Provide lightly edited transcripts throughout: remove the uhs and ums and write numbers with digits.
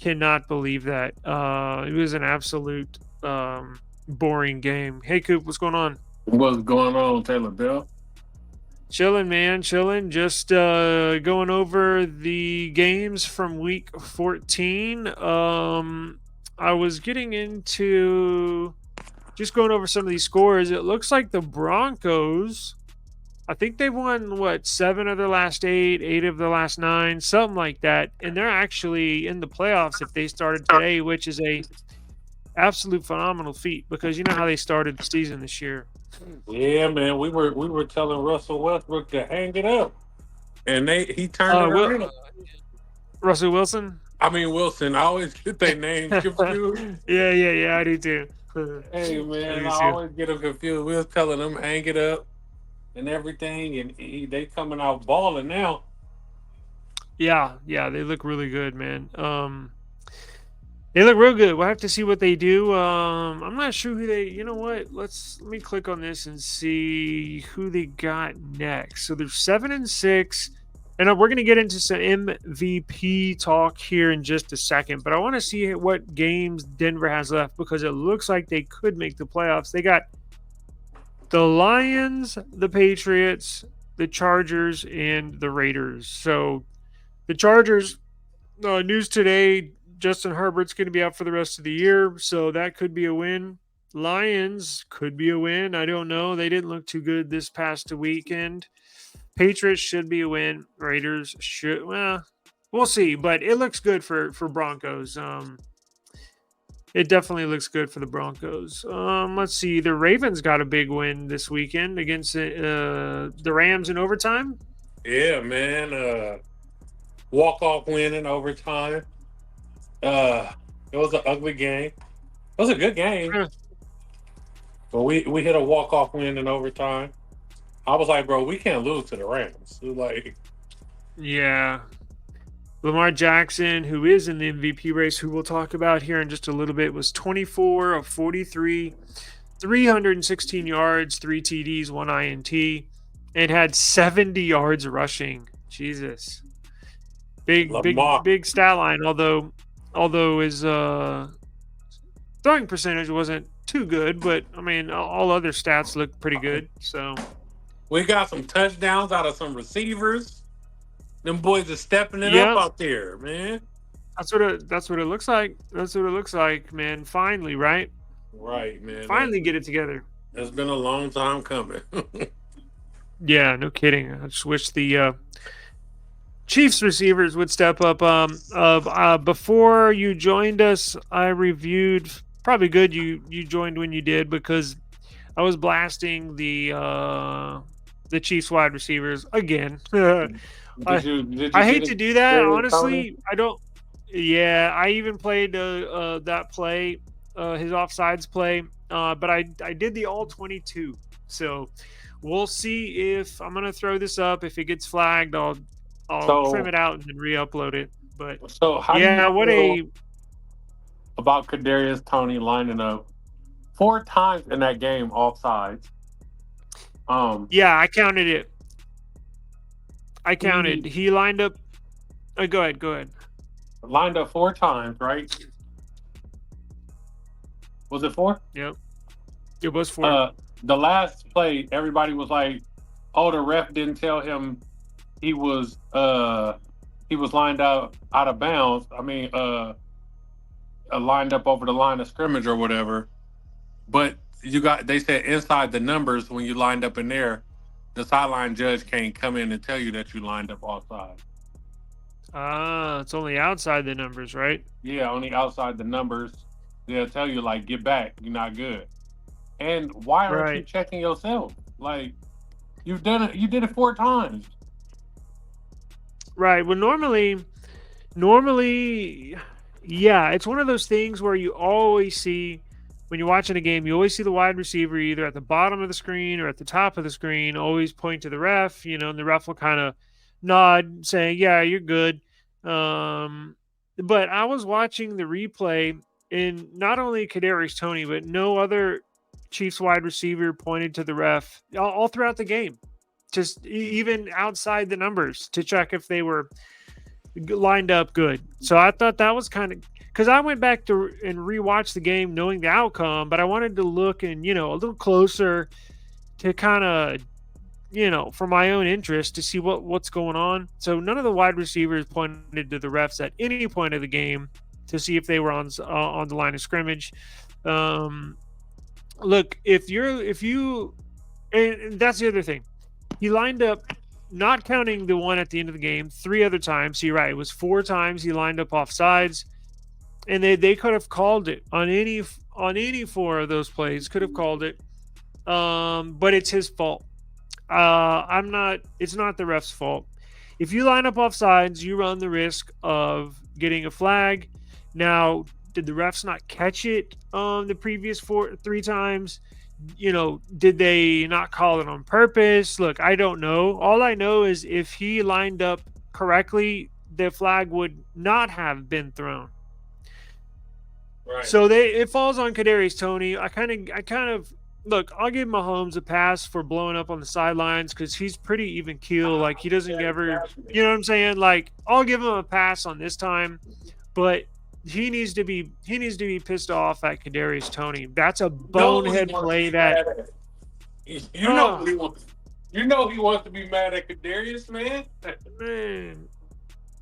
Cannot believe that. It was an absolute boring game. Hey, Coop, what's going on? What's going on, Taylor Bill? Chilling, man, chilling. Just going over the games from week 14. I was getting into just going over some of these scores. It looks like the Broncos, I think they won what, seven of their last eight, eight of the last nine, something like that. And they're actually in the playoffs if they started today, which is a absolute phenomenal feat because you know how they started the season this year. Yeah, man, we were telling Russell Westbrook to hang it up, and he turned it Will around. Russell Wilson. I mean Wilson. I always get their names confused. Yeah. I do too. Hey, I man, do I too. always get them confused. We was telling them hang it up and everything, and they coming out balling now. Yeah, they look really good, man. They look real good. We'll have to see what they do. I'm not sure who they. You know what? Let me click on this and see who they got next. So they're 7-6, and we're gonna get into some MVP talk here in just a second. But I want to see what games Denver has left because it looks like they could make the playoffs. They got the Lions, the Patriots, the Chargers, and the Raiders. So the Chargers, news today, Justin Herbert's going to be out for the rest of the year, so that could be a win. Lions could be a win. I don't know. They didn't look too good this past weekend. Patriots should be a win. Raiders should. Well, we'll see, but it looks good for Broncos. It definitely looks good for the Broncos. Let's see. The Ravens got a big win this weekend against the Rams in overtime. Yeah, man. Walk off win in overtime. It was an ugly game. It was a good game, Eh, but we hit a walk off win in overtime. I was like, bro, we can't lose to the Rams. Like, Yeah, Lamar Jackson, who is in the MVP race, who we'll talk about here in just a little bit, was 24 of 43, 316 yards, three TDs, one INT, and had 70 yards rushing. Jesus, Lamar, big stat line. Although his throwing percentage wasn't too good, but I mean, all other stats look pretty good. So we got some touchdowns out of some receivers. Them boys are stepping it up yeah, out there, man. that's what it looks like. That's what it looks like, man. Finally, right? Right, man. Finally get it together. It's been a long time coming. Yeah, no kidding. I just wish the Chiefs receivers would step up. Before you joined us, I reviewed. Probably good you joined when you did because I was blasting the Chiefs wide receivers again. did I you did you I get hate it? to do that. Tony? Honestly, I don't. Yeah, I even played that play, his offsides play. But I did the all 22. So we'll see if I'm gonna throw this up. If it gets flagged, I'll trim So it out and then re-upload it. But so how do you yeah, what feel a about Kadarius Tony lining up 4 times in that game offsides? Um, yeah. I counted it. I counted. he He lined up. Go ahead. Go ahead. lined up 4 times, right? Was it four? Yep. It was four. Uh, the last play, everybody was like, "Oh, the ref didn't tell him he was he was lined out of bounds. I mean, lined up over the line of scrimmage or whatever." But they said inside the numbers when you lined up in there, the sideline judge can't come in and tell you that you lined up offside. Ah, it's only outside the numbers, right? Yeah, only outside the numbers, they'll tell you like, "Get back, you're not good." And why aren't you Right. checking yourself? Like, you've done it. You did it 4 times. Right. Well, normally, yeah, it's one of those things where you always see when you're watching a game, you always see the wide receiver either at the bottom of the screen or at the top of the screen, always point to the ref, and the ref will kind of nod saying, "Yeah, you're good." Um, but I was watching the replay and not only Kadarius Tony, but no other Chiefs wide receiver pointed to the ref all throughout the game. Just even outside the numbers to check if they were lined up good. So I thought that was kind of because I went back to and rewatched the game knowing the outcome, but I wanted to look and a little closer to kind of for my own interest to see what's going on. So none of the wide receivers pointed to the refs at any point of the game to see if they were on the line of scrimmage. Um, Look, if you and that's the other thing. He lined up, not counting the one at the end of the game, three other times. So you're right. It was four times he lined up off sides, and they could have called it on any four of those plays. Could have called it, but it's his fault. I'm not. It's not the ref's fault. If you line up off sides, you run the risk of getting a flag. Now, did the refs not catch it the previous three times? Did they not call it on purpose? Look, I don't know. All I know is if he lined up correctly, the flag would not have been thrown. Right. So it falls on Kadarius Toney. I kind of look. I'll give Mahomes a pass for blowing up on the sidelines because he's pretty even keel. Like he doesn't ever, you know what I'm saying? Like I'll give him a pass on this time, but he needs to be pissed off at Kadarius Toney. That's a bonehead play that. You know Oh he wants. You know he wants to be mad at Kadarius, man. man,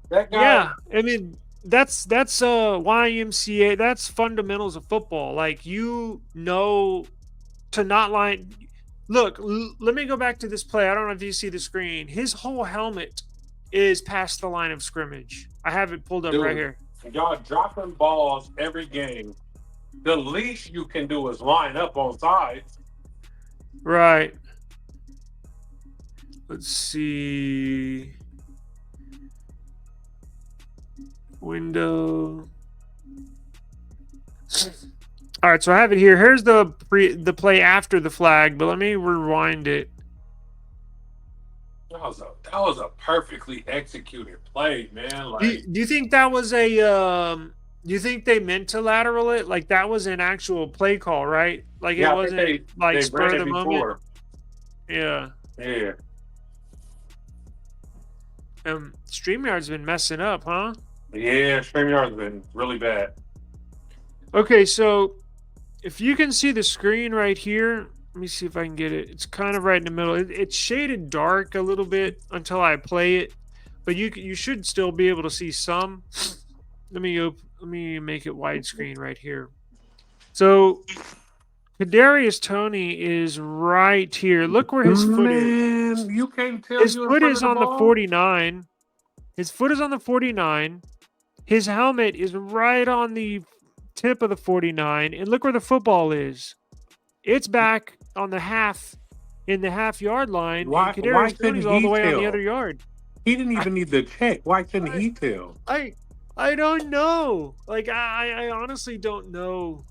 That guy. yeah. I mean that's YMCA. That's fundamentals of football. Like to not line. Look, let me go back to this play. I don't know if you see the screen. His whole helmet is past the line of scrimmage. I have it pulled up right Dude, here. y'all dropping balls every game. The least you can do is line up on sides. Right. Let's see. Window. All right, so I have it here. Here's the play after the flag, but let me rewind it. That was a perfectly executed play, man. Do Like, you, do you think that was a do you think they meant to lateral it? Like that was an actual play call, right? Like it yeah, I think wasn't like they spur ran of it the moment. before. Yeah. Yeah. StreamYard's been messing up, huh? Yeah, StreamYard's been really bad. Okay, so if you can see the screen right here, let me see if I can get it. It's kind of right in the middle. It's shaded dark a little bit until I play it, but you should still be able to see some. Let me make it widescreen right here. So Kadarius Toney is right here. Look where his foot is. Man, you can't tell His you in foot front is of the on the ball? 49. His foot is on the 49. His helmet is right on the tip of the 49. And look where the football is. It's back on the half in the half-yard line, and Why Kadarius couldn't Toney's all the he way on the other tell? yard. He didn't I even need to check. Why couldn't I he tell? I, I don't know. Like I honestly don't know.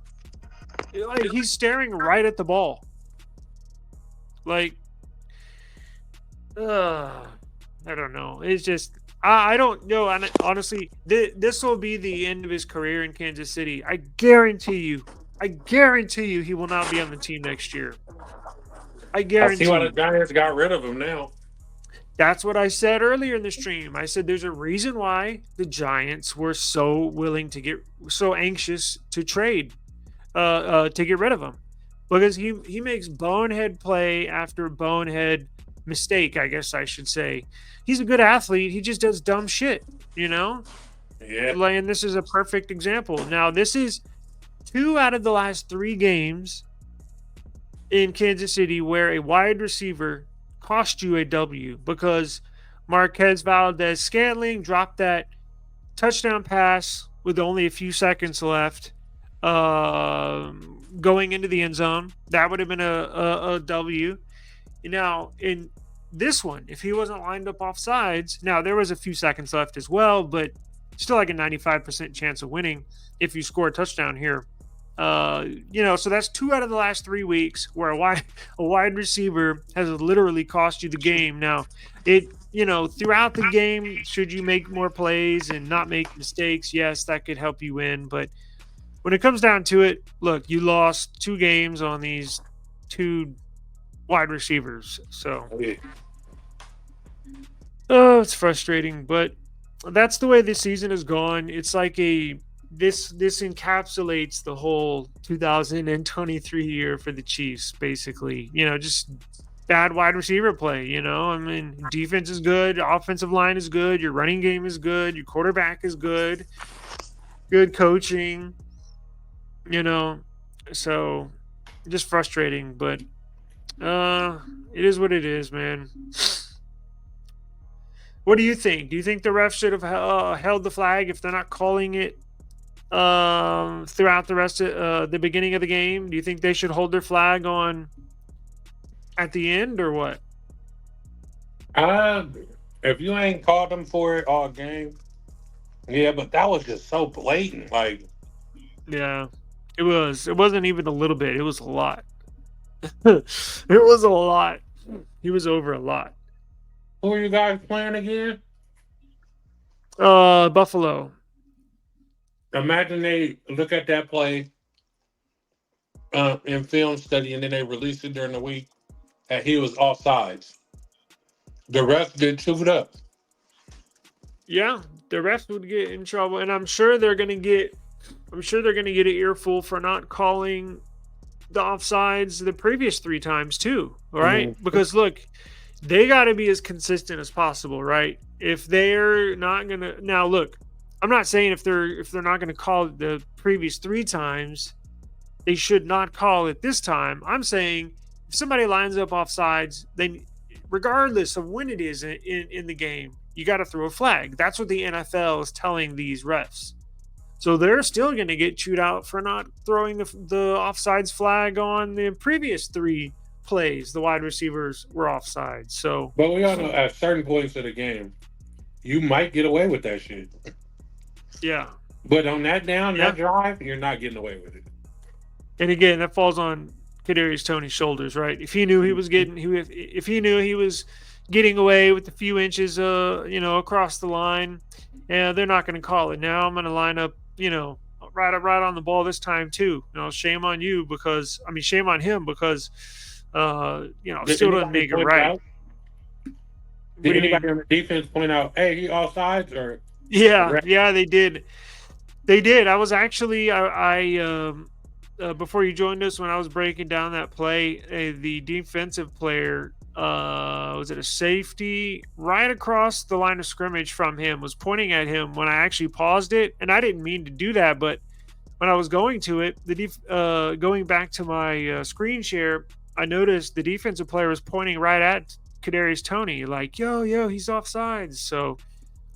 Like he's staring right at the ball. Like I don't know. It's just I don't know. And honestly, this will be the end of his career in Kansas City. I guarantee you. I guarantee you he will not be on the team next year. I I see why guarantee the you. Giants got rid of him now. That's what I said earlier in the stream. I said there's a reason why the Giants were so willing to get so anxious to trade, to get rid of him, because he makes bonehead play after bonehead mistake. I guess I should say, he's a good athlete. He just does dumb shit, you know. Yeah. Like, and this is a perfect example. Now this is two out of the last three games in Kansas City where a wide receiver cost you a W because Marquez Valdez Scantling dropped that touchdown pass with only a few seconds left, going into the end zone. That would have been a W. Now, in this one, if he wasn't lined up off sides, now there was a few seconds left as well, but still like a 95% chance of winning if you score a touchdown here. So that's two out of the last 3 weeks where a wide receiver has literally cost you the game. Now, throughout the game, should you make more plays and not make mistakes? Yes, that could help you win. But when it comes down to it, look, you lost 2 games on these 2 wide receivers. So, Yeah. oh, it's frustrating, but that's the way this season has gone. It's like this encapsulates the whole 2023 year for the Chiefs, basically. Just bad wide receiver play. I mean, defense is good, offensive line is good, your running game is good, your quarterback is good coaching. You know, so just frustrating, but it is what it is, man. What do you think? Do you think the refs should have held the flag if they're not calling it throughout the rest of the beginning of the game? Do you think they should hold their flag on at the end or what? Uh, if you ain't called them for it all game, yeah, but that was just so blatant. Like, Yeah, it was. It wasn't even a little bit. It was a lot. It was a lot. He was over a lot. who are you guys playing again? Buffalo. Imagine they look at that play in film study and then they release it during the week and he was offsides. The rest get chewed up. Yeah, the refs would get in trouble, and I'm sure they're gonna get. I'm sure they're gonna get an earful for not calling the offsides the previous three times too. Right? Mhm. Because look, they got to be as consistent as possible, right? If they're not gonna now look, I'm not saying if they're not gonna call it the previous three times, they should not call it this time. I'm saying if somebody lines up offsides, then regardless of when it is in the game, you got to throw a flag. That's what the NFL is telling these refs. So they're still going to get chewed out for not throwing the offsides flag on the previous three plays. The wide receivers were offside. So But we all know at certain points of the game, you might get away with that shit. yeah, But on that yeah. drive, you're not getting away with it. And again, that falls on Kadarius Tony's shoulders, right? If he knew he was getting, if he knew he was getting away with a few inches, across the line, yeah, they're not going to call it. Now I'm going to line up, right on the ball this time too. Shame on you because I mean, shame on him because, Did still doesn't anybody make it point it right. out? What Did do you anybody mean? on the defense point out, hey, he offsides or the Yeah, rest? yeah, they did. They did. I was actually before you joined us when I was breaking down that play, the defensive player was it a safety right across the line of scrimmage from him was pointing at him when I actually paused it, and I didn't mean to do that, but when I was going to it, going back to my screen share, I noticed the defensive player was pointing right at Kadarius Tony, like yo, he's offsides. So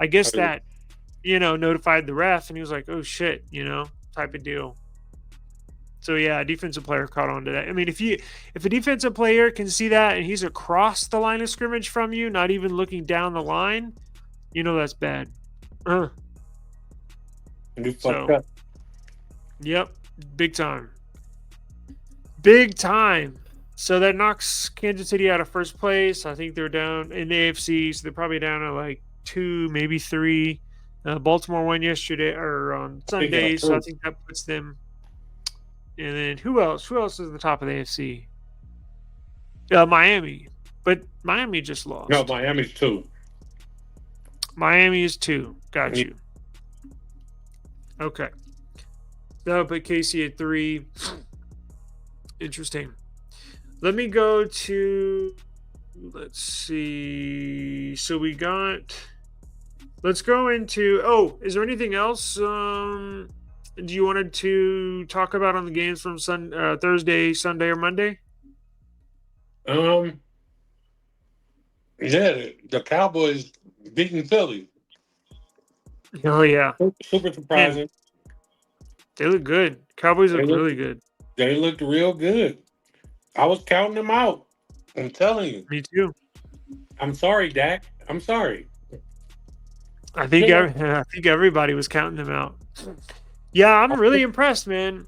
I guess that notified the ref, and he was like, "Oh shit," type of deal. So yeah, a defensive player caught on to that. I mean, if a defensive player can see that and he's across the line of scrimmage from you, not even looking down the line, that's bad. Uh, You fucked so up. yep, big time, big time. So that knocks Kansas City out of first place. I think they're down in the AFC, so they're probably down to like two, maybe three. Baltimore won yesterday or on I think y'all Sunday, so I too. think that puts them. And then who else? Who else is at the top of the AFC? Miami, but Miami just No, lost. Miami's two. Miami is two. Got Yeah. you. Okay. That'll put Casey at three. Interesting. Let me go to. Let's see. So we got. Let's go into. Oh, is there anything else? Do you wanted to talk about on the games from Thursday, Sunday, or Monday? Um, yeah, the Cowboys beating Philly. Oh yeah, Super man, surprising. they look good. Cowboys They look looked really good. they looked real good. I was counting them out. I'm telling you. Me too. I'm sorry, Dak. I'm sorry. I think Still I think everybody was counting them out. Yeah, I'm really don't, impressed, man.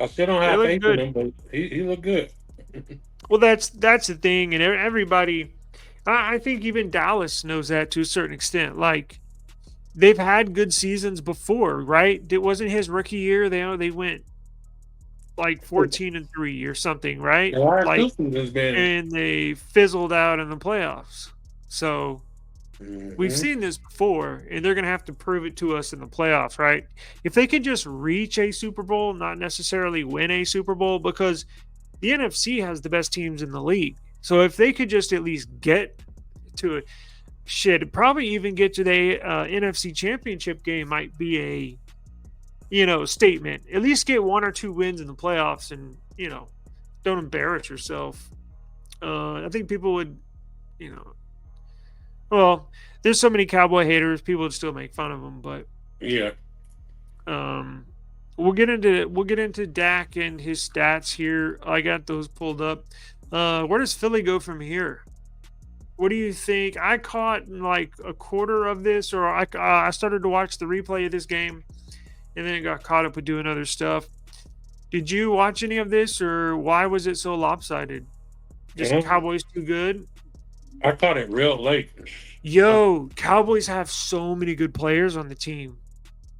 I still don't They have look faith in good. him, but he looked good. Well, that's the thing, and everybody. I think even Dallas knows that to a certain extent. Like they've had good seasons before, right? It wasn't his rookie year. They went like 14-3 or something, The right? last two Like, seasons been and they fizzled out in the playoffs. So We've Mm-hmm. seen this before, and they're going to have to prove it to us in the playoffs, right? If they can just reach a Super Bowl, not necessarily win a Super Bowl, because the NFC has the best teams in the league. So if they could just at least get to it, shit, probably even get to the NFC Championship game might be a statement. At least get one or two wins in the playoffs, and don't embarrass yourself. I think people would, you know, well, there's so many Cowboy haters. People would still make fun of them, but Yeah. um, we'll get into Dak and his stats here. I got those pulled up. Where does Philly go from here? What do you think? I caught like a quarter of this, or I started to watch the replay of this game, and then got caught up with doing other stuff. Did you watch any of this, or why was it so lopsided? Just Um, Cowboys too good? I caught it real late. Uh, Yo, Cowboys have so many good players on the team.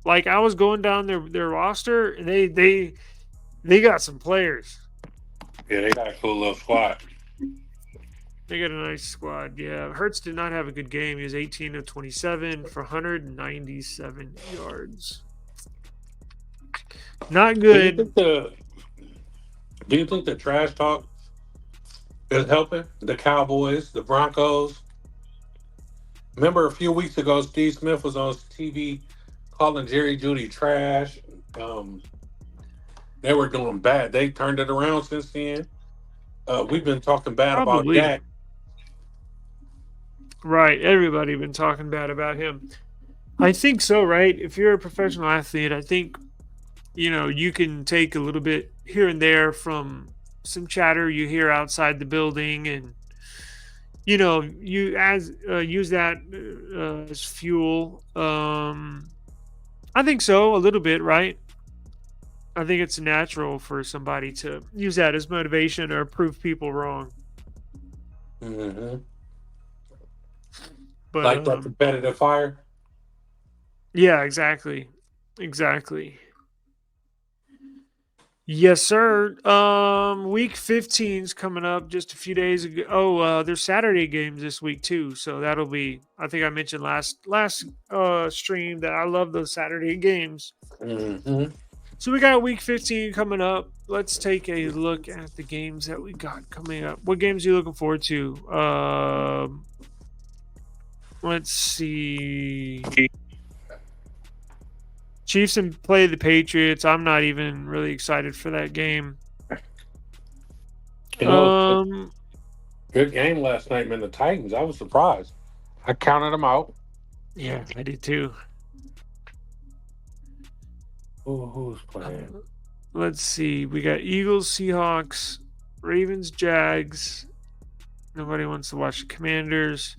Like I was going down their roster, and they got some players. yeah, they got a cool little squad. They got a nice squad. Yeah, Hurts did not have a good game. He was 18 of 27 for 197 yards. Not Do you good. think the Do you think the trash talk is helping the Cowboys, the Broncos? Remember a few weeks ago, Steve Smith was on TV calling Jerry Judy trash. Um, they were doing bad. They turned it around since then. We've been talking bad about Probably. Dak. Right. Everybody been talking bad about him. I think so, right? If you're a professional athlete, I think you can take a little bit here and there from some chatter you hear outside the building, and you as use that as fuel. I think so, a little bit, right? I think it's natural for somebody to use that as motivation or prove people wrong. Hmm. But Like that competitive fire. yeah, exactly. Exactly. Yes, sir. Week 15's coming up just a few days ago. Oh, there's Saturday games this week too, so that'll be. I think I mentioned last stream that I love those Saturday games. Hmm. So we got week 15 coming up. Let's take a look at the games that we got coming up. What games are you looking forward to? Let's see. Chiefs and play the Patriots. I'm not even really excited for that game. You know, Um, good game last night, man. The Titans. I was surprised. I counted them out. yeah, I did too. Who's Uh, playing? Let's see. We got Eagles, Seahawks, Ravens, Jags. Nobody wants to watch the Commanders.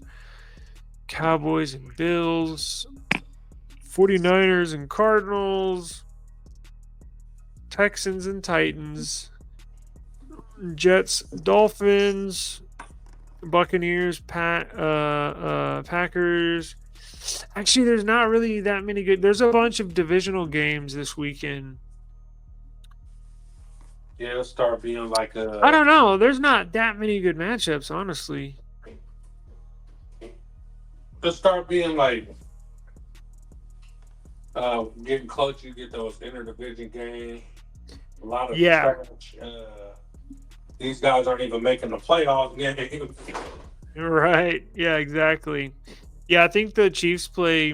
Cowboys and Bills. 49ers and Cardinals. Texans and Titans. Jets, Dolphins. Buccaneers, Packers. Actually, there's not really that many good. There's a bunch of divisional games this weekend. Yeah, it'll start being like I a. don't know. There's not that many good matchups, honestly. It'll start being like getting close. You get those interdivision games. A lot of Yeah, trash. These guys aren't even making the playoffs game. right. Yeah, exactly. Yeah, I think the Chiefs play.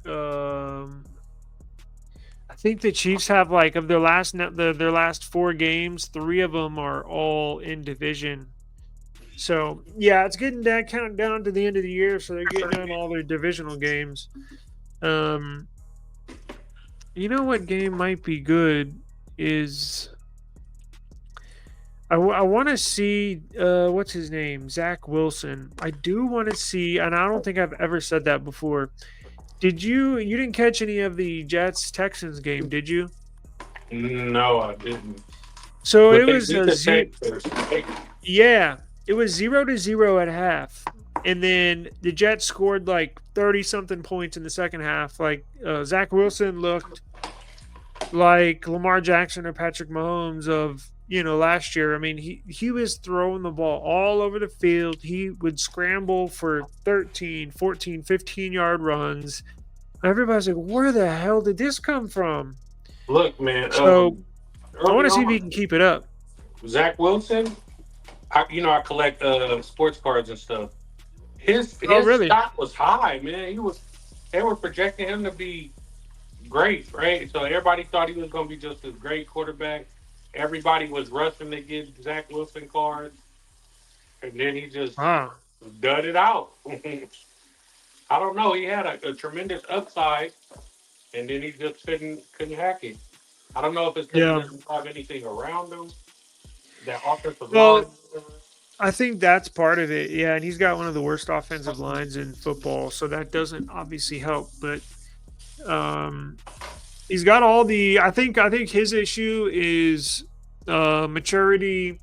I think the Chiefs have like of their last 4 games, 3 of them are all in division. So yeah, it's getting that counting down to the end of the year, so they're getting on all their divisional games. Um, you know what game might be good is I want to see what's his name, Zach Wilson. I do want to see, and I don't think I've ever said that before. You didn't catch any of the Jets Texans game, did you? No, I didn't. So But it they was beat a the Panthers. yeah, it was 0-0 at half, and then the Jets scored like 30 something points in the second half. Like Zach Wilson looked like Lamar Jackson or Patrick Mahomes of last year. I mean, he was throwing the ball all over the field. He would scramble for 13, 14, 15-yard runs. Everybody's like, where the hell did this come from? Look, man. So I want Early to see if he on, can keep it up. Zach Wilson. I collect sports cards and stuff. Oh, His really? stock was high, man. They were projecting him to be great, right? So everybody thought he was going to be just a great quarterback. Everybody was rushing to get Zach Wilson cards, and then he just Ah, dud it out. I don't know. He had a tremendous upside, and then he just couldn't hack it. I don't know if it's because he yeah. doesn't have anything around him. That offensive line. Well, I think that's part of it. Yeah, and he's got one of the worst offensive lines in football, so that doesn't obviously help. But um, he's got all the. I think his issue is maturity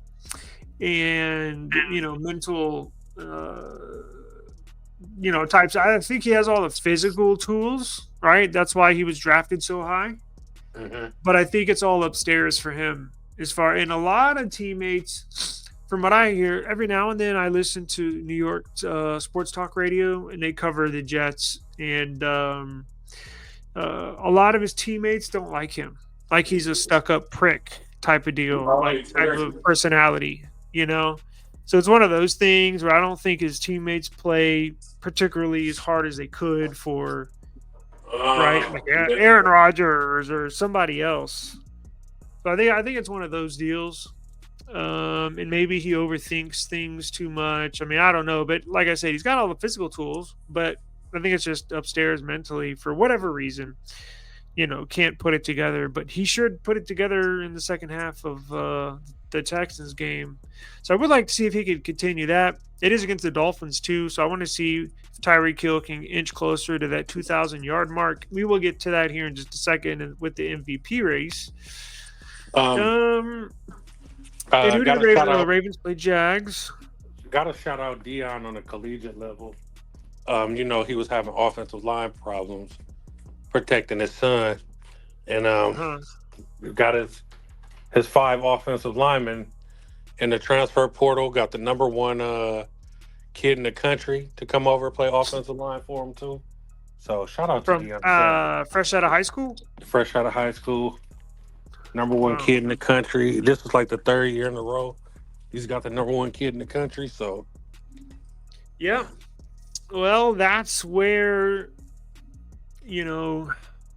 and mental types. I think he has all the physical tools, right? That's why he was drafted so high. Mhm. But I think it's all upstairs for him as far, and a lot of teammates, from what I hear, every now and then I listen to New York sports talk radio, and they cover the Jets, and a lot of his teammates don't like him, like he's a stuck-up prick type of deal, like Right, type very. of personality, So it's one of those things where I don't think his teammates play particularly as hard as they could for, right, like Yeah. Aaron Rodgers or somebody else. So I think it's one of those deals. And maybe he overthinks things too much. I mean, I don't know, but like I said, he's got all the physical tools, but I think it's just upstairs mentally for whatever reason. Can't put it together, but he should put it together in the second half of the Texans game. So I would like to see if he could continue that. It is against the Dolphins too, so I want to see if Tyreek Hill can inch closer to that 2,000-yard mark. We will get to that here in just a second with the MVP race. Um, Um, and who did got to shout the out, Ravens play? Jags. Dion on a collegiate level. He was having offensive line problems protecting his son, and Huh. got his five offensive linemen in the transfer portal. Got the number one kid in the country to come over and play offensive line for him too. So shout out to From Dion. fresh out of high school. Fresh out of high school, number one Wow. kid in the country. This was like the third year in a row. He's got the number one kid in the country. So Yeah. Well, that's where you know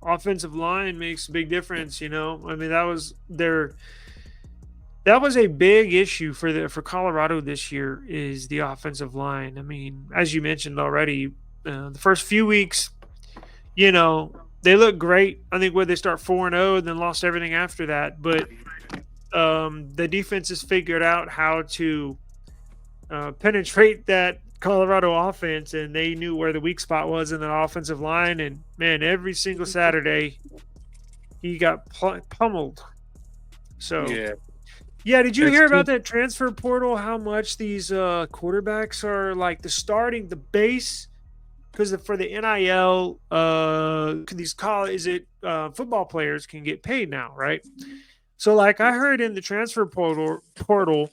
offensive line makes a big difference. I mean, that was a big issue for Colorado this year is the offensive line. I mean, as you mentioned already, the first few weeks, they look great. I think where they start 4-0 and then lost everything after that. But the defense has figured out how to penetrate that Colorado offense, and they knew where the weak spot was in the offensive line. And man, every single Saturday, he got pummeled. So yeah, yeah, did you it's hear about good. that transfer portal? How much these quarterbacks are like the base because for the NIL, these college is it football players can get paid now, right? So like I heard in the transfer portal,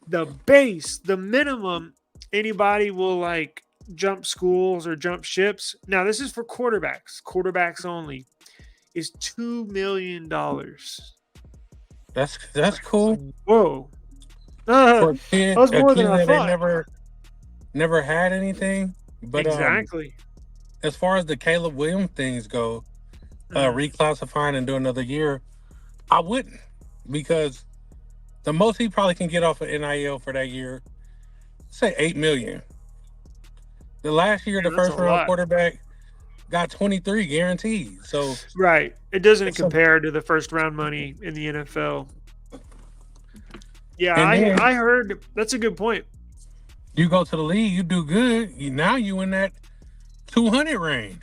the base, the minimum anybody will like jump schools or jump ships. Now this is for quarterbacks only, is $2 million. That's cool Whoa. for That was a more than kid I that ain't thought. never had anything. But Exactly. as far as the Caleb Williams things go, Mhm. reclassifying and do another year, I wouldn't, because the most he probably can get off of NIL for that year, say 8 million. The last year, the Man, that's a first round lot. quarterback got 23 guaranteed. So Right. It doesn't it's a, compare to the first round money in the NFL. Yeah, and then I heard that's a good point. you go to the league, you do good. Now you in that 200 range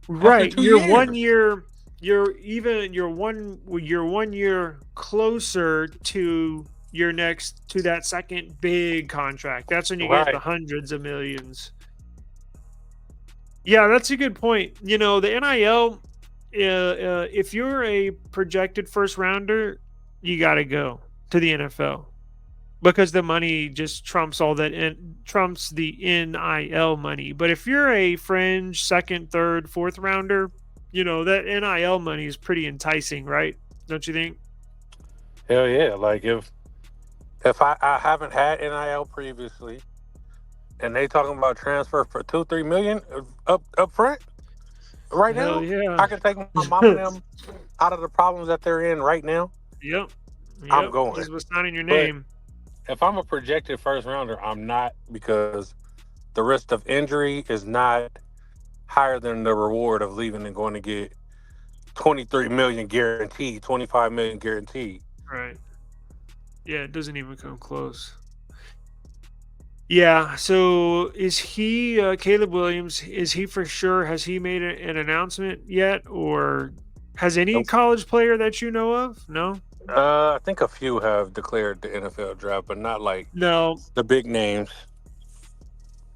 after Right. two You're one years. year you're 1 year closer to that second big contract. That's when you get the Right. hundreds of millions. Yeah, that's a good point. The NIL, if you're a projected first rounder, you got to go to the NFL because the money just trumps all that and trumps the NIL money. But if you're a fringe second, third, fourth rounder, that NIL money is pretty enticing, right? Don't you think? Hell yeah! Like if I haven't had NIL previously, and they talking about transfer for 2-3 million up front right Hell now, yeah. I can take my mom and them out of the problems that they're in right now. Yep. I'm Yep. going. Just was signing your But name. if I'm a projected first rounder, I'm not, because the risk of injury is not higher than the reward of leaving and going to get 23 million guaranteed, 25 million guaranteed. Right. Yeah, it doesn't even come close. Yeah. So is he Caleb Williams? Is he for sure? Has he made an announcement yet, or has any Nope. college player that you know of? No. I think a few have declared the NFL draft, but not like No. the big names.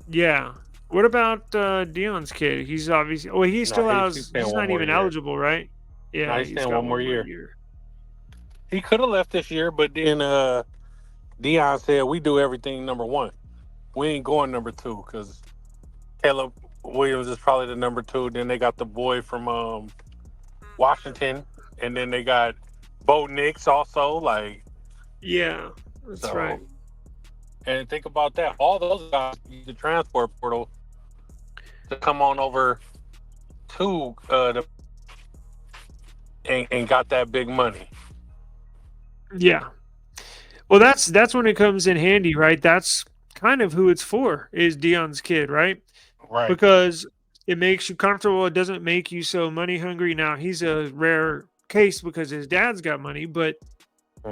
Yeah. What about Dion's kid? He's obviously. Oh, he Nah, still he's has. staying He's one not more even year. eligible, right? Nah, Yeah, he's he's staying got one one more more year. year. He could have left this year, but then Dion said we do everything number one. We ain't going number two because Caleb Williams is probably the number two. Then they got the boy from Washington, and then they got Bo Nix also. Like, Yeah, that's right. so, and think about that. All those guys use the transport portal to come on over to and got that big money. Yeah. Well, that's when it comes in handy, right? That's kind of who it's for. Is Dion's kid, right? Right. Because it makes you comfortable. It doesn't make you so money hungry. Now he's a rare case because his dad's got money, but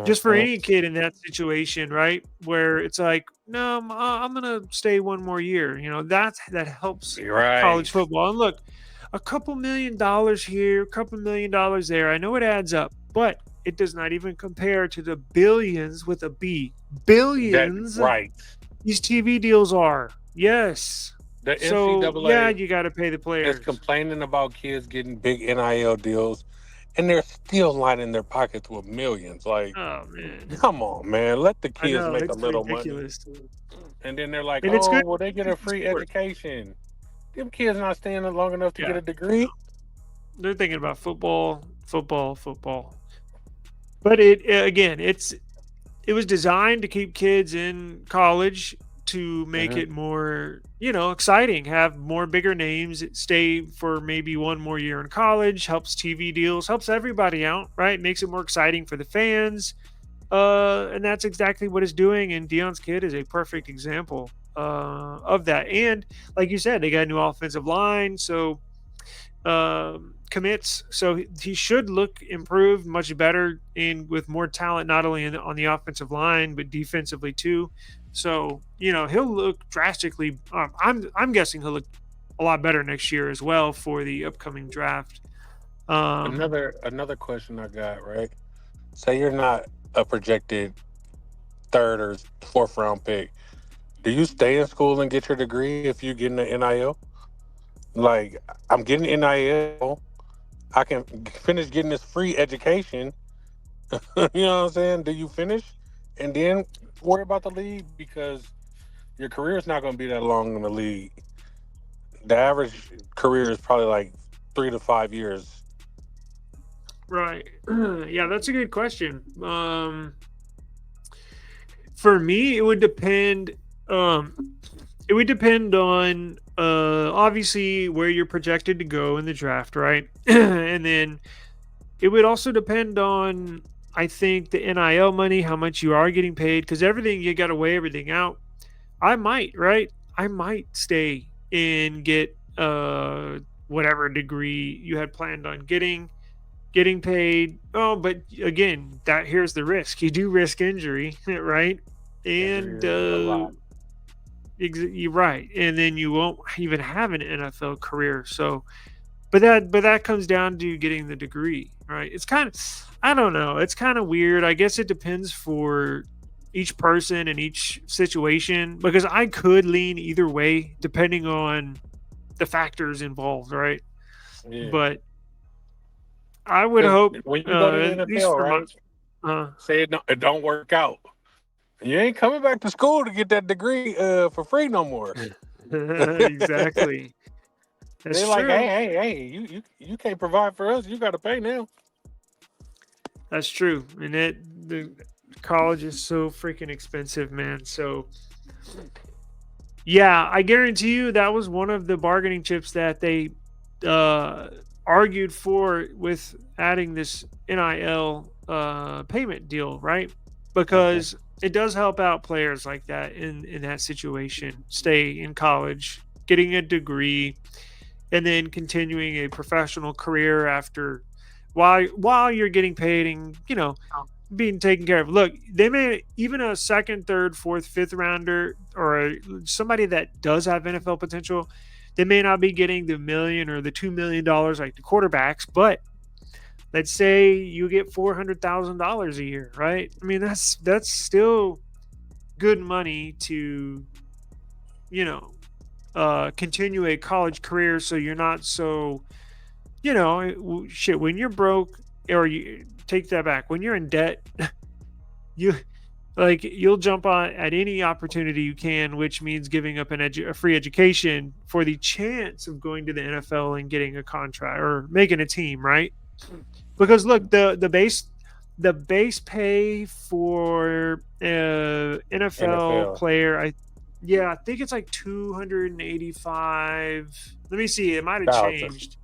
just for Hmm. any kid in that situation, right, where it's like, no, I'm gonna stay one more year. That helps You're right. college football. And look, a couple $1 million here, a couple $1 million there. I know it adds up, but it does not even compare to the billions with a B. That Billions right. these TV deals are. Yes. The So yeah, NCAA you got to pay the is players. complaining about kids getting big NIL deals, and they're still lining their pockets with millions. Like, Oh man, come on, man, let the I kids know make a it's little money. ridiculous, And then they're like, and it's "Oh, good. well, they get a It's the free sport. education." Them kids not staying long enough to get Yeah, a degree. they're thinking about football, football, football. But it was designed to keep kids in college to make Hmm. it more, exciting, have more bigger names, stay for maybe one more year in college, helps TV deals, helps everybody out, right? Makes it more exciting for the fans. And that's exactly what it's doing. And Dion's kid is a perfect example of that. And like you said, they got a new offensive line, so commits. So he should look improved, much better, and with more talent, not only on the offensive line but defensively too. So he'll look drastically. I'm guessing he'll look a lot better next year as well for the upcoming draft. Um, Another question I got, right? Say you're not a projected third or fourth round pick. Do you stay in school and get your degree if you get an NIL? Like, I'm getting NIL, I can finish getting this free education. You know what I'm saying? Do you finish and then worry about the league, because your career is not going to be that long in the league? The average career is probably like 3 to 5 years. right. Yeah, that's a good question. For me, it would depend. It would depend on obviously where you're projected to go in the draft, right? And then it would also depend on, I think, the NIL money, how much you are getting paid, because everything you got to weigh everything out. I might, right? I might stay and get whatever degree you had planned on getting paid. Oh, but again, that here's the risk. You do risk injury, right? And Injury is a lot. you're right, and then you won't even have an NFL career. So, but that comes down to getting the degree, right? It's kind of, I don't know. It's kind of weird. I guess it depends for each person and each situation because I could lean either way depending on the factors involved, right? Yeah. But I would Because hope, when you go to the at least NFL, for my right? say it don't work out. You ain't coming back to school to get that degree for free no more. Exactly. That's They're like, hey, true. hey, hey, you can't provide for us. You got to pay now. That's true. And the college is so freaking expensive, man. So yeah, I guarantee you that was one of the bargaining chips that they uh, argued for with adding this NIL payment deal, right? Mhm. Because it does help out players like that in that situation. Stay in college, getting a degree, and then continuing a professional career after while you're getting paid and being taken care of. Look, they may even a second, third, fourth, fifth rounder or somebody that does have NFL potential. They may not be getting the million or the $2 million like the quarterbacks, but let's say you get $400,000 a year, right? I mean, that's still good money to you know continue a college career, so you're not so shit when you're broke, or you take that back, when you're in debt. you Like, you'll jump on at any opportunity you can, which means giving up a free education for the chance of going to the NFL and getting a contract or making a team, right? Because look, the base pay for NFL NFL player, I think it's like 285. Let me see, it might have thousand. changed.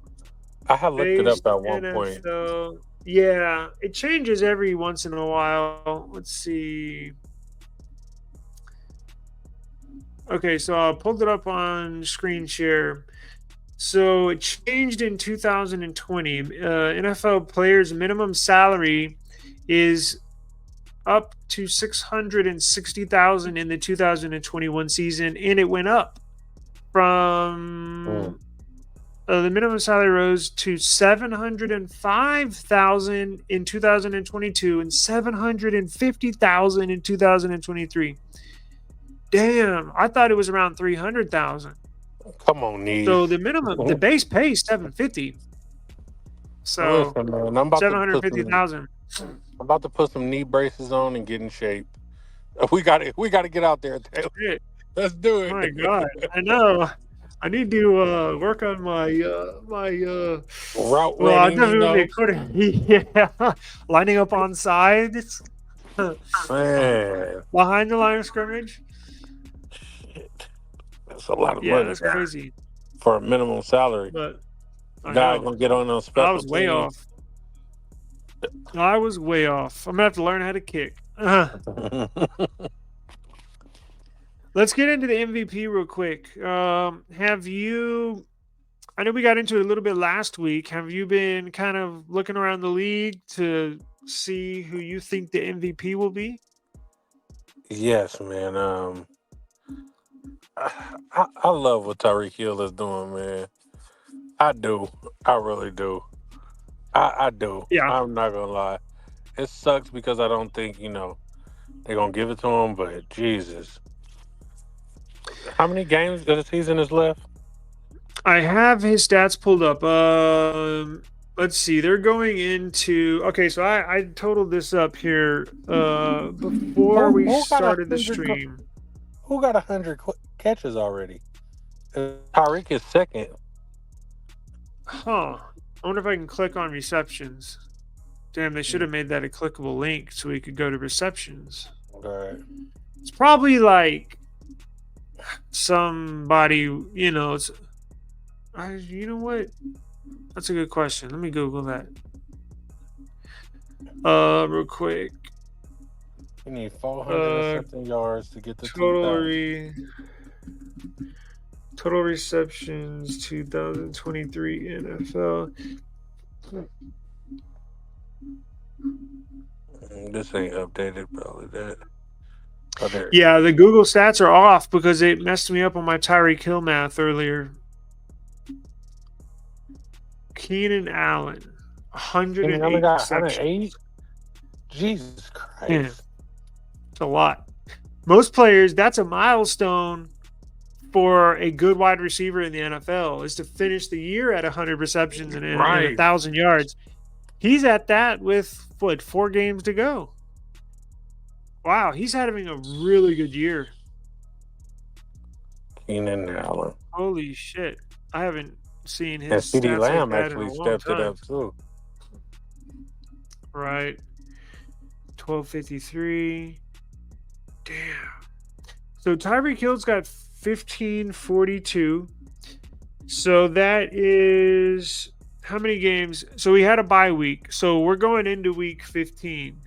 I had looked it Base up at one point. NFL. Yeah, it changes every once in a while. Let's see. Okay, so I pulled it up on screen share. So it changed in 2020. NFL players' minimum salary is up to 660,000 in the 2021 season, and it went up Mm. from the minimum salary rose to 705,000 in 2022 and 750,000 in 2023. Damn, I thought it was around 300,000. Come on, So knees. the base pay is 750. So Listen, man, 750,000. I'm about to put some knee braces on and get in shape. We got to get out there, Taylor. Shit. Let's do My it. God, I know. I need to work on Route well, I running, definitely would be a quarter. Yeah, lining up on sides man. behind the line of scrimmage. Shit, that's a lot of Yeah, money that's crazy. for a minimum salary. But I Guy know gonna get on those I special was way teams. off. I was way off. I'm gonna have to learn how to kick. Let's get into the MVP real quick. Have you? I know we got into it a little bit last week. Have you been kind of looking around the league to see who you think the MVP will be? Yes, man. I love what Tyreek Hill is doing, man. I do. I really do. I do. Yeah. I'm not gonna lie. It sucks because I don't think they're gonna give it to him. But Jesus, how many games of the season is left? I have his stats pulled up. Let's see. They're going into okay. So I totaled this up here before we Who got a started the hundred? stream. Who got 100 catches already? Tyreek is second. Huh. I wonder if I can click on receptions. Damn, they should have made that a clickable link so we could go to receptions. Okay. It's probably like somebody, It's you know what? That's a good question. Let me Google that. Real quick. You need 400 and Uh, something yards to get to total 2,000. total receptions 2023 NFL. This ain't updated, probably that. Oh, there it Yeah, is. the Google stats are off because it messed me up on my Tyreek Hill math earlier. Keenan Allen, And he only 108 got receptions. 108. Jesus Yeah, Christ. it's a lot. Most players, that's a milestone for a good wide receiver in the NFL, is to finish the year at 100 receptions and Right. 1,000 yards. He's at that with what, 4 games to go. Wow, he's having a really good year. Keenan Allen. Holy shit. I haven't seen And his CeeDee stats like Lamb that in actually a long stepped it time. up too. Right. 1253. Damn. So Tyreek Hill's got 1542. So that is how many games? So we had a bye week. So we're going into week 15.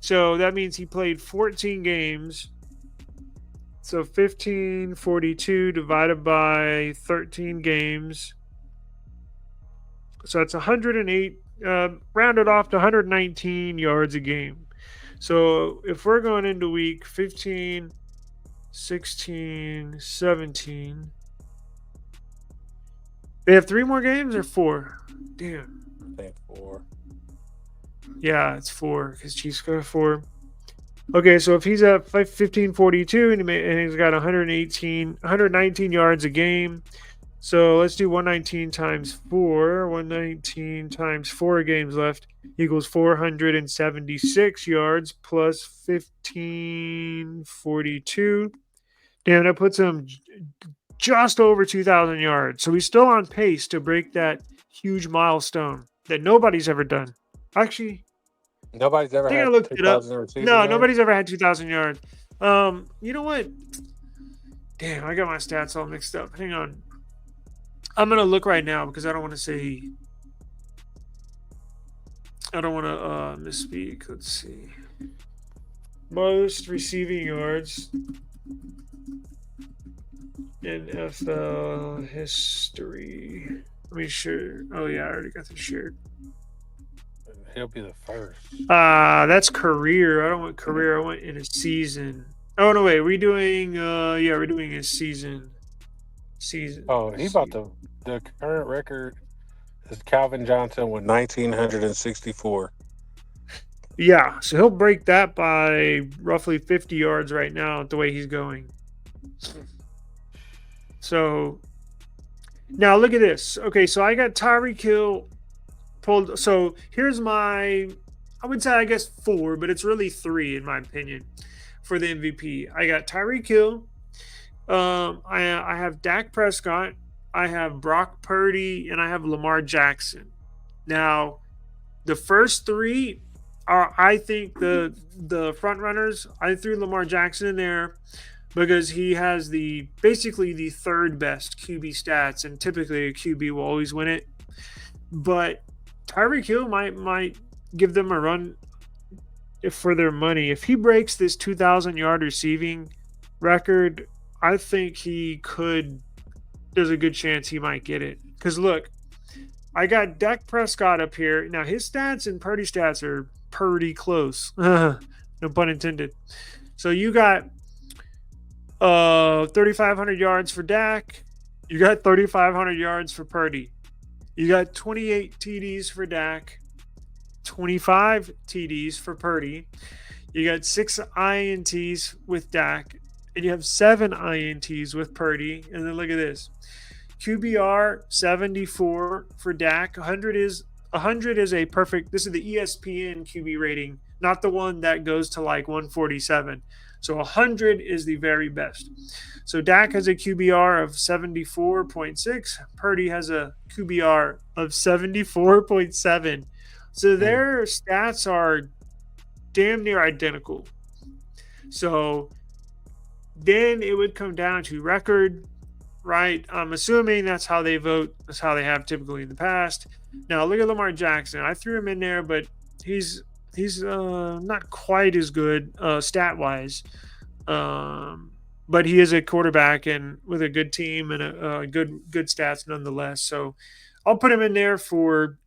So that means he played 14 games. So 1542 divided by 13 games. So it's 108, rounded off to 119 yards a game. So if we're going into week 15, 16, 17, they have 3 more games or 4? Damn. I think 4. Yeah, it's 4 because Chiefs got 4. Okay, so if he's at 1542 and he's got 119 yards a game. So let's do 119 times 4. 119 times 4 games left equals 476 yards plus 1542. Damn, that puts him just over 2,000 yards. So he's still on pace to break that huge milestone that nobody's ever done. Actually, Nobody's ever I think I had looked it up. 2,000 receiving No, yards. nobody's ever had 2,000 yards. You know what? Damn, I got my stats all mixed up. Hang on. I'm gonna look right now because I don't want to say. I don't want to misspeak. Let's see. Most receiving yards in NFL history. Let me share. Oh yeah, I already got this shared. He'll be the first. That's career. I don't want career. I want in a season. Oh no, wait. We're doing. Yeah, we're doing a season. Season. Oh, he about to. The current record is Calvin Johnson with 1,964. Yeah, so he'll break that by roughly 50 yards right now the way he's going. So now look at this. Okay, so I got Tyreek Hill pulled. So here's my, I would say I guess 4, but it's really 3 in my opinion for the MVP. I got Tyreek Hill. I have Dak Prescott. I have Brock Purdy, and I have Lamar Jackson. Now, the first 3 are, I think, the front runners. I threw Lamar Jackson in there because he has basically the third best QB stats, and typically a QB will always win it. But Tyreek Hill might give them a run for their money. If he breaks this 2,000 yard receiving record, I think he could. There's a good chance he might get it. Because look, I got Dak Prescott up here. Now his stats and Purdy stats are pretty close. No pun intended. So you got 3,500 yards for Dak. You got 3,500 yards for Purdy. You got 28 TDs for Dak, 25 TDs for Purdy. You got 6 INTs with Dak, and you have 7 INTs with Purdy. And then look at this. QBR 74 for Dak. 100 is a perfect. This is the ESPN QB rating, not the one that goes to like 147. So 100 is the very best. So Dak has a QBR of 74.6. Purdy has a QBR of 74.7. So their stats are damn near identical. So then it would come down to record, right? I'm assuming that's how they vote. That's how they have typically in the past. Now look at Lamar Jackson. I threw him in there, but he's not quite as good stat wise. But he is a quarterback and with a good team and a good stats nonetheless. So I'll put him in there for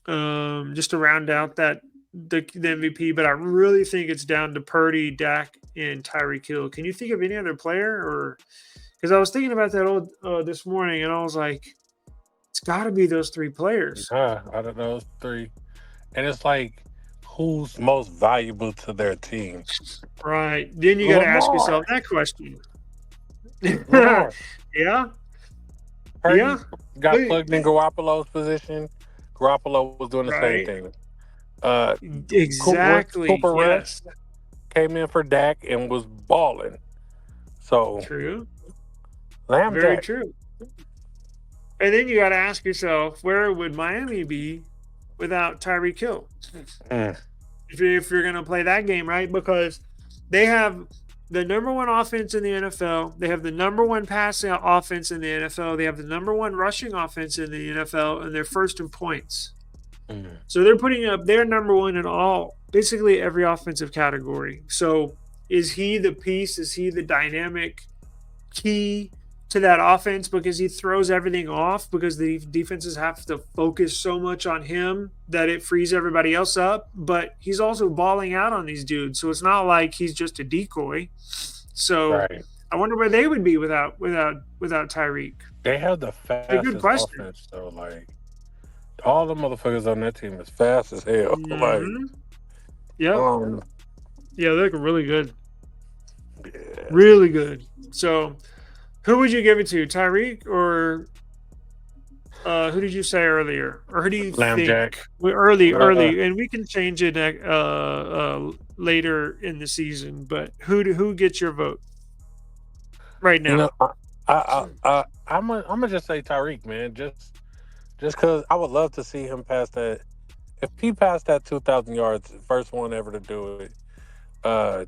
just to round out that the MVP. But I really think it's down to Purdy, Dak, and Tyreek Hill. Can you think of any other player? Or because I was thinking about that this morning, and I was like, it's got to be those 3 players. Out of those 3, and it's like, who's most valuable to their team? Right. Then you got to ask yourself that question. Lamar. Yeah. Purdy Yeah. got plugged in Garoppolo's position. Garoppolo was doing the same Right. thing. Uh, Exactly. Cooper Rush Yes. came in for Dak and was balling. So True. Lamb Very Jack. true. And then you got to ask yourself, where would Miami be without Tyreek Hill? Mm, If you're going to play that game, right? Because they have the number one offense in the NFL. They have the number one passing offense in the NFL. They have the number one rushing offense in the NFL, and they're first in points. mm. So they're putting up their number one in all, basically every offensive category. So is he the piece? Is he the dynamic key to that offense because he throws everything off because the defenses have to focus so much on him that it frees everybody else up? But he's also balling out on these dudes, so it's not like he's just a decoy. So Right. I wonder where they would be without Tyreek. They have the It's a good fastest question. offense though. Like all the motherfuckers on that team is fast as hell. Like Mm-hmm. Yep. um Yeah, they look really good. yeah. Really good. So who would you give it to, Tyreek or who did you say earlier, or who do you Lamb Jack. think? Early, Uh, early, and we can change it later in the season. But who gets your vote right you know, now? I'm gonna just say Tyreek, man. Just because I would love to see him pass that. If he passed that 2,000 yards, first one ever to do it. Uh,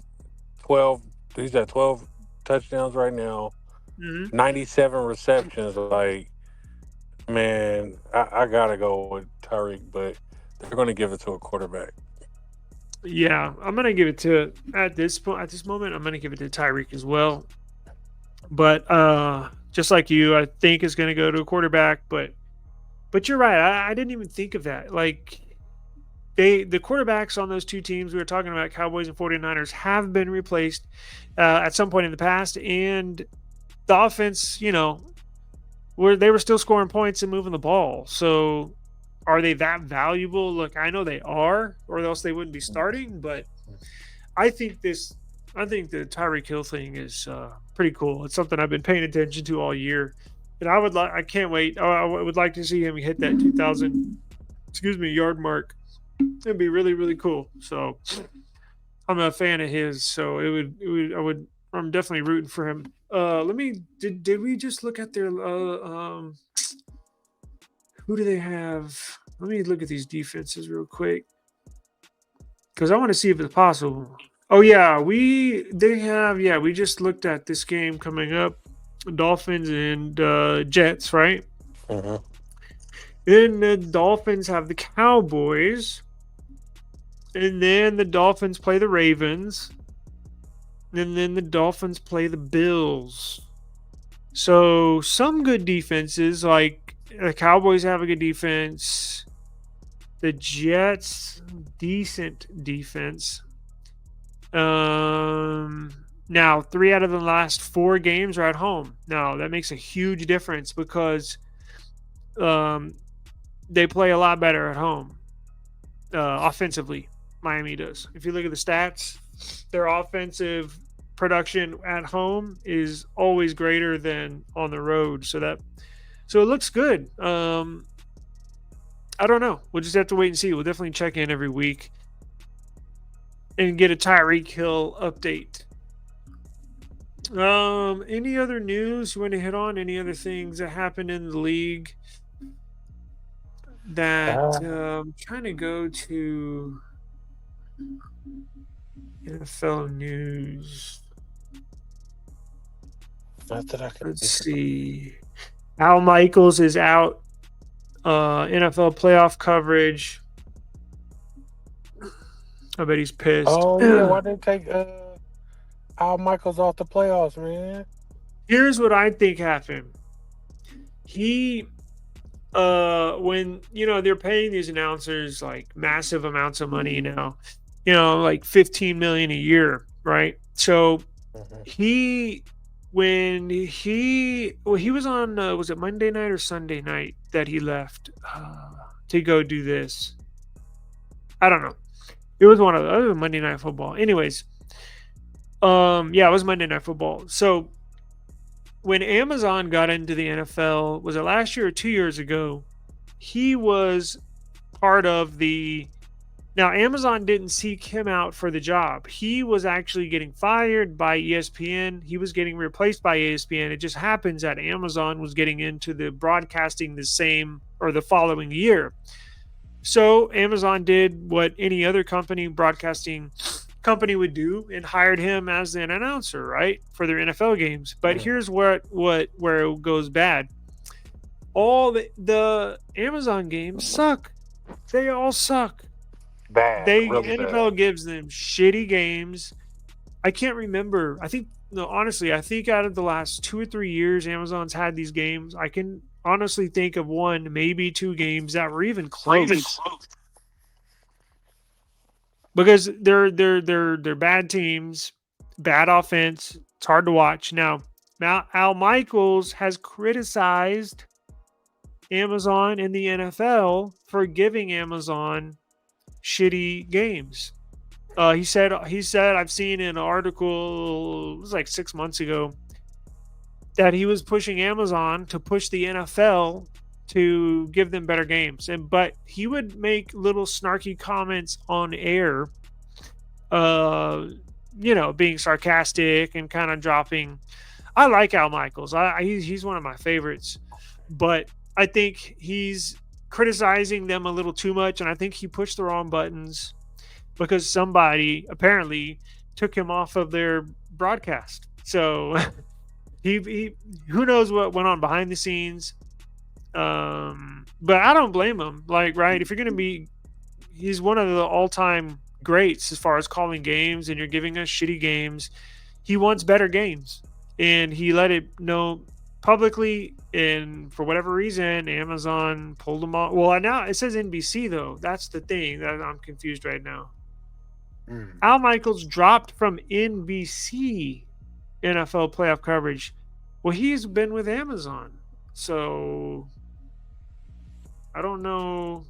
12. He's at 12 touchdowns right now. Hmm. 97 receptions. Like, man, I gotta go with Tyreek, but they're gonna give it to a quarterback. Yeah, I'm gonna give it to at this point. At this moment, I'm gonna give it to Tyreek as well. But just like you, I think is gonna go to a quarterback. But you're right. I didn't even think of that. Like the quarterbacks on those two teams we were talking about, Cowboys and 49ers, have been replaced at some point in the past, and the offense, where they were still scoring points and moving the ball. So are they that valuable? Look, I know they are, or else they wouldn't be starting. But I think this, I think the Tyreek Hill thing is pretty cool. It's something I've been paying attention to all year, and I can't wait. I would like to see him hit that 2,000, yard mark. It'd be really, really cool. So I'm a fan of his. So I'm definitely rooting for him. Did we just look at their who do they have? Let me look at these defenses real quick because I want to see if it's possible. Oh yeah, we just looked at this game coming up, Dolphins and Jets, right? Hmm. Then the Dolphins have the Cowboys, and then the Dolphins play the Ravens, and then the Dolphins play the Bills. So some good defenses, like the Cowboys have a good defense. The Jets, decent defense. Now 3 out of the last 4 games are at home. Now that makes a huge difference because um, they play a lot better at home offensively. Miami does. If you look at the stats, their offensive production at home is always greater than on the road. So it looks good. I don't know. We'll just have to wait and see. We'll definitely check in every week and get a Tyreek Hill update. Any other news you want to hit on? Any other things that happened in the league that Uh, trying to go to NFL news? not that I can Let's think of. see. Al Michaels is out. NFL playoff coverage. I bet he's pissed. Oh yeah, why they take Al Michaels off the playoffs, man? Here's what I think happened. He when they're paying these announcers like massive amounts of money now, like 15 million a year, right? So Hmm. he he was on was it Monday night or Sunday night that he left to go do this? I don't know. It was one of the Monday Night Football. Anyways, yeah, it was Monday Night Football. So when Amazon got into the NFL, was it last year or 2 years ago? He was part of the. Now, Amazon didn't seek him out for the job. He was actually getting fired by ESPN. He was getting replaced by ESPN. It just happens that Amazon was getting into the broadcasting the same or the following year. So Amazon did what any other company, broadcasting company, would do and hired him as an announcer, right, for their NFL games. But here's where it goes bad. All the Amazon games suck. They all suck. Bad, They really NFL bad. gives them shitty games. I can't remember. I think no, honestly, I think out of the last 2 or 3 years Amazon's had these games, I can honestly think of one, maybe two games that were even close. Because they're bad teams, bad offense. It's hard to watch. Now, Al Michaels has criticized Amazon and the NFL for giving Amazon shitty games. He said I've seen in an article, it was like 6 months ago, that he was pushing Amazon to push the NFL to give them better games. But he would make little snarky comments on air, uh, being sarcastic and kind of dropping. I like Al Michaels. He's one of my favorites, but I think he's criticizing them a little too much, and I think he pushed the wrong buttons because somebody apparently took him off of their broadcast. So he who knows what went on behind the scenes. But I don't blame him. Like, right, if you're gonna be, he's one of the all-time greats as far as calling games, and you're giving us shitty games. He wants better games, and he let it know publicly. And for whatever reason, Amazon pulled him off. Well, now it says NBC though. That's the thing that I'm confused right now. Al Michaels dropped from NBC NFL playoff coverage. Well, he's been with Amazon, so I don't know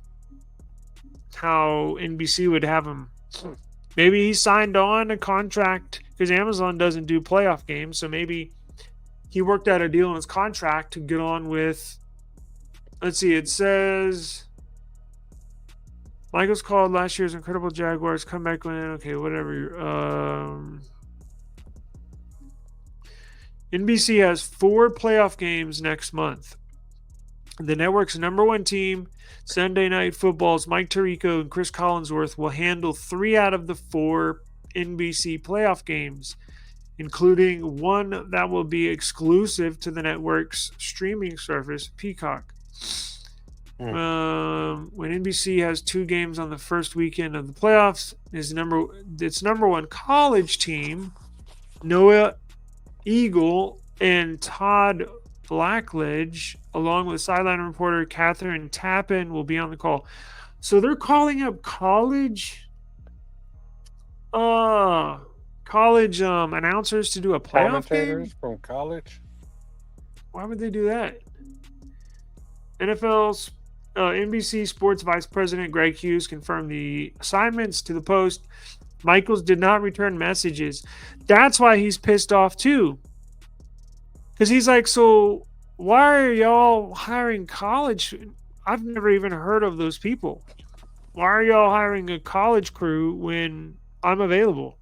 how NBC would have him. Maybe he signed on a contract because Amazon doesn't do playoff games, so maybe he worked out a deal in his contract to get on with. Let's see, it says Michaels called last year's incredible Jaguars comeback win. Okay, whatever. NBC has 4 playoff games next month. The network's number one team, Sunday Night Football's Mike Tirico and Chris Collinsworth, will handle 3 out of the 4 NBC playoff games, including one that will be exclusive to the network's streaming service, Peacock. When NBC has 2 games on the first weekend of the playoffs, its number one college team, Noah Eagle and Todd Blackledge, along with sideline reporter Catherine Tappan, will be on the call. So they're calling up college announcers to do a playoff game? From college. Why would they do that? NFL's NBC Sports Vice President Greg Hughes confirmed the assignments to the Post. Michaels did not return messages. That's why he's pissed off too. Because he's like, so why are y'all hiring college? I've never even heard of those people. Why are y'all hiring a college crew when I'm available?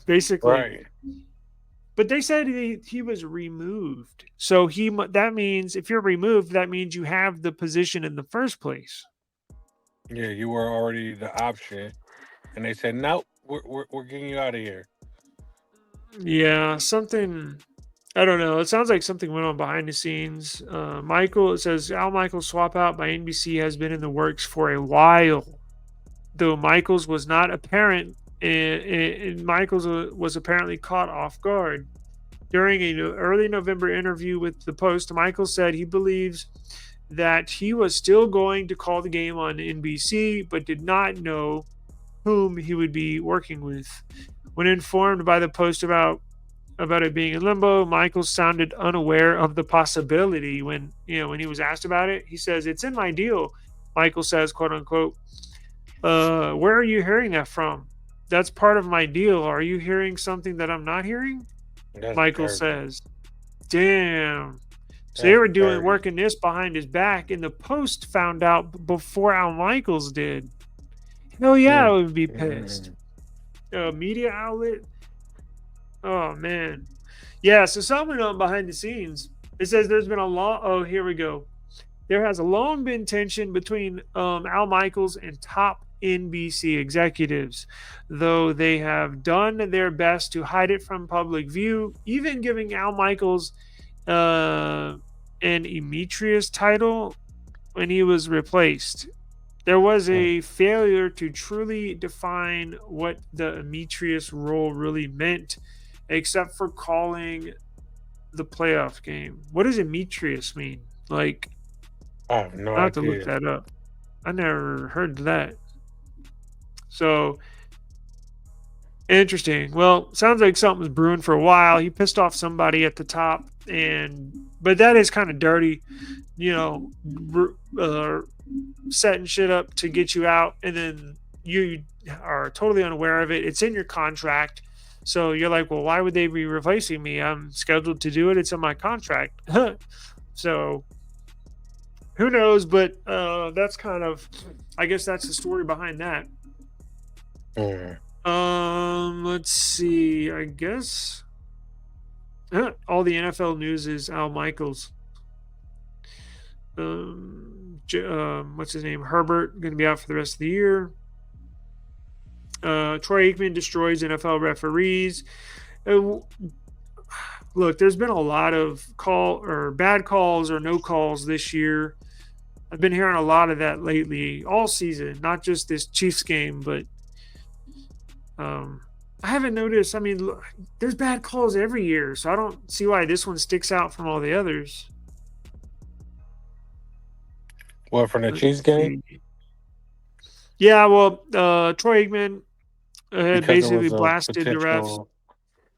Basically. Right. But they said he was removed. So that means if you're removed, that means you have the position in the first place. Yeah, you were already the option, and they said, nope, we're getting you out of here. Yeah, something. I don't know. It sounds like something went on behind the scenes. It says Al Michaels swap out by NBC has been in the works for a while, though Michaels was not apparent. And Michaels was apparently caught off guard. During an early November interview with the Post, Michaels said he believes that he was still going to call the game on NBC, but did not know whom he would be working with. When informed by the Post about it being in limbo, Michaels sounded unaware of the possibility. When he was asked about it, he says, "It's in my deal." Michael says, quote unquote, "Where are you hearing that from? That's part of my deal. Are you hearing something that I'm not hearing?" That's Michael terrible. says, "Damn." So they That's were doing dirty. working this behind his back, and the Post found out before Al Michaels did. Hell yeah, I Mm. would be pissed. Mm. Media outlet. Oh man, yeah. So something on behind the scenes. It says there's been a long. Oh, here we go. There has long been tension between Al Michaels and top NBC executives, though they have done their best to hide it from public view, even giving Al Michaels uh, an Emetrius title when he was replaced. There was Mm. a failure to truly define what the Emetrius role really meant, except for calling the playoff game. What does Emetrius mean? Like, I have no I have to look idea. that up. I never heard that. So interesting. Well, sounds like something's brewing for a while. He pissed off somebody at the top, but that is kind of dirty, you know, setting shit up to get you out, and then you are totally unaware of it. It's in your contract. So you're like, well, why would they be replacing me? I'm scheduled to do it. It's in my contract. So who knows? But that's kind of, I guess that's the story behind that. Mm. Let's see. I guess all the NFL news is Al Michaels. What's his name? Herbert going to be out for the rest of the year. Troy Aikman destroys NFL referees. Look, there's been a lot of bad calls or no calls this year. I've been hearing a lot of that lately, all season, not just this Chiefs game, but I haven't noticed. I mean, look, there's bad calls every year, so I don't see why this one sticks out from all the others. What, from the Let's Chiefs game? see. Yeah, well, Troy Aikman had Because it basically was a blasted the refs. potential.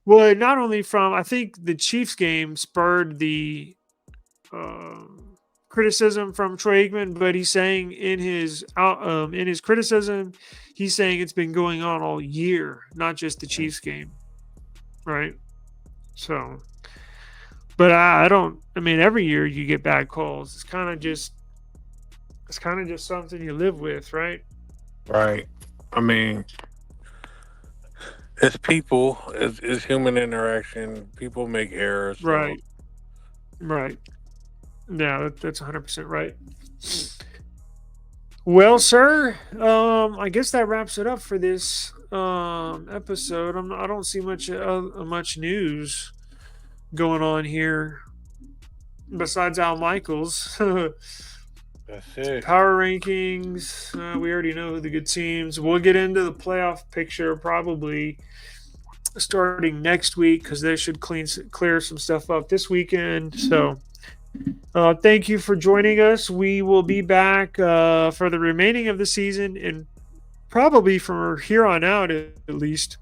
Well, not only from, I think the Chiefs game spurred the criticism from Troy Aikman, but he's saying in his criticism, he's saying it's been going on all year, not just the Mm. Chiefs game, right? So, but I don't. I mean, every year you get bad calls. It's kind of just something you live with, right? Right. I mean, it's people. It's human interaction. People make errors. So Right, right. Yeah, that's 100% right. Well, sir, I guess that wraps it up for this episode. I don't see much news going on here besides Al Michaels. that's it. Power rankings. We already know the good teams. We'll get into the playoff picture probably starting next week because they should clear some stuff up this weekend. So, thank you for joining us. We will be back for the remaining of the season and probably from here on out at least